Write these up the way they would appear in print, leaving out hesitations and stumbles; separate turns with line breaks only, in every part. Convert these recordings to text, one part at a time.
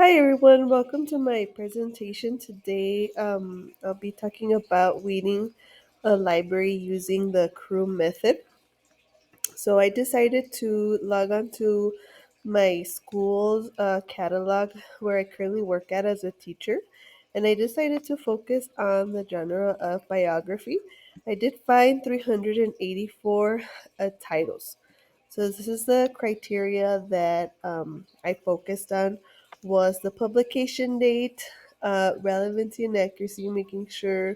Hi everyone, welcome to my presentation today. I'll be talking about weeding a library using the crew method. So I decided to log on to my school's catalog where I currently work at as a teacher, and I decided to focus on the genre of biography. I did find 384 titles. So this is the criteria that I focused on was the publication date, relevancy and accuracy, making sure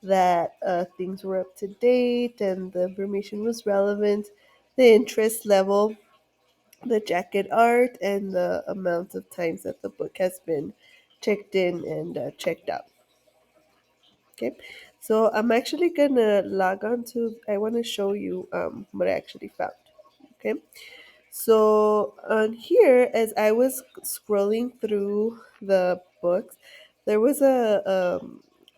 that things were up to date and the information was relevant, the interest level, the jacket art, and the amount of times that the book has been checked in and checked out. Okay, so I'm actually gonna log on to, I want to show you what I actually found. Okay, so on here, as I was scrolling through the books, there was a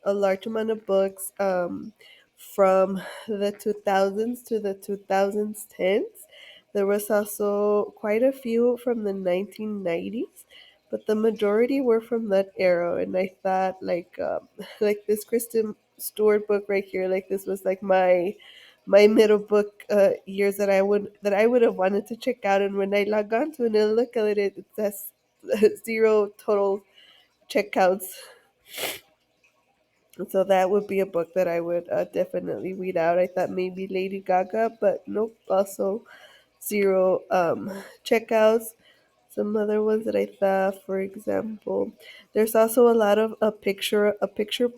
large amount of books from the 2000s to the 2010s. There was also quite a few from the 1990s, but the majority were from that era. And I thought, like this Kristen Stewart book right here, like this was like my middle book years that I would have wanted to check out. And when I log on to it and look at it, it says zero total checkouts. So that would be a book that I would definitely weed out. I thought maybe Lady Gaga, but nope. Also zero checkouts. Some other ones that I thought, for example, there's also a lot of a picture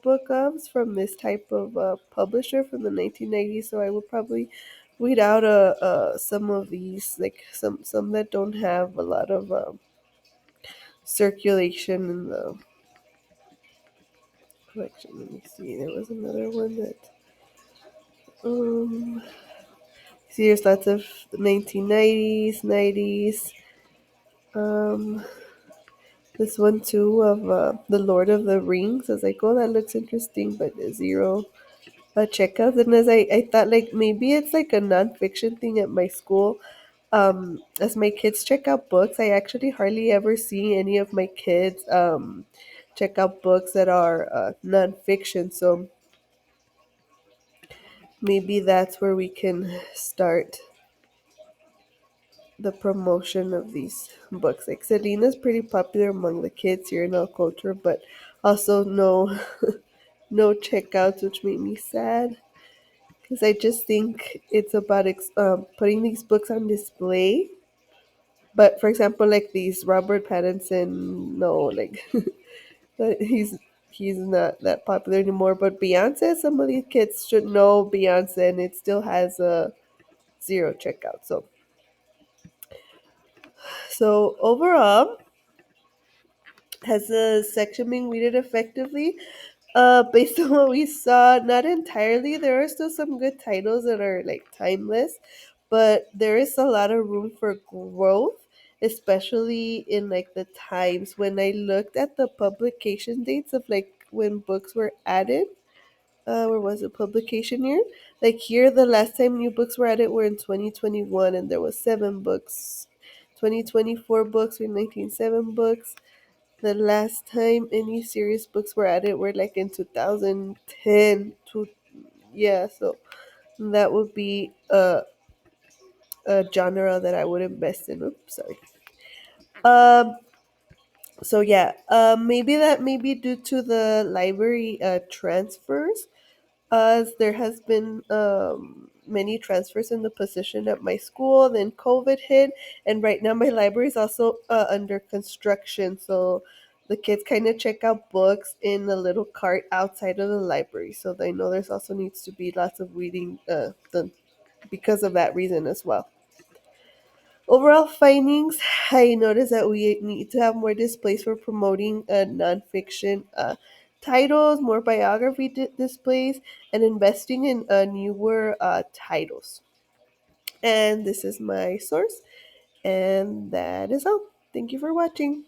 book of from this type of publisher from the 1990s. So I would probably weed out some of these, like some that don't have a lot of circulation in the collection. Let me see. There was another one that um. See, there's lots of 1990s, 90s. Um, This one too of the Lord of the Rings. I was like, oh, that looks interesting, but zero checkouts. And as I thought, like maybe it's like a nonfiction thing at my school. As my kids check out books, I actually hardly ever see any of my kids check out books that are nonfiction. So maybe that's where we can start the promotion of these books. Like Selena's pretty popular among the kids here in our culture, but also no checkouts, which made me sad because I just think it's about putting these books on display. But for example, like these Robert Pattinson, no, like that he's not that popular anymore. But Beyonce, some of these kids should know Beyonce, and it still has a zero checkout. So overall, has the section been weeded effectively? Based on what we saw, not entirely. There are still some good titles that are like timeless, but there is a lot of room for growth, especially in like the times when I looked at the publication dates of like when books were added. Where was it? Publication year. Like here, the last time new books were added were in 2021, and there was 7 books. 2024 books were 19 books. The last time any serious books were added were like in 2010 to, yeah, so that would be a genre that I would invest in. Oops, sorry. Um so yeah, maybe that may be due to the library transfers, as there has been many transfers in the position at my school. Then COVID hit, and right now my library is also under construction. So the kids kind of check out books in a little cart outside of the library. So I know there's also needs to be lots of reading done because of that reason as well. Overall findings, I noticed that we need to have more displays for promoting nonfiction titles, more biography displays, and investing in newer titles. And this is my source, and that is all. Thank you for watching.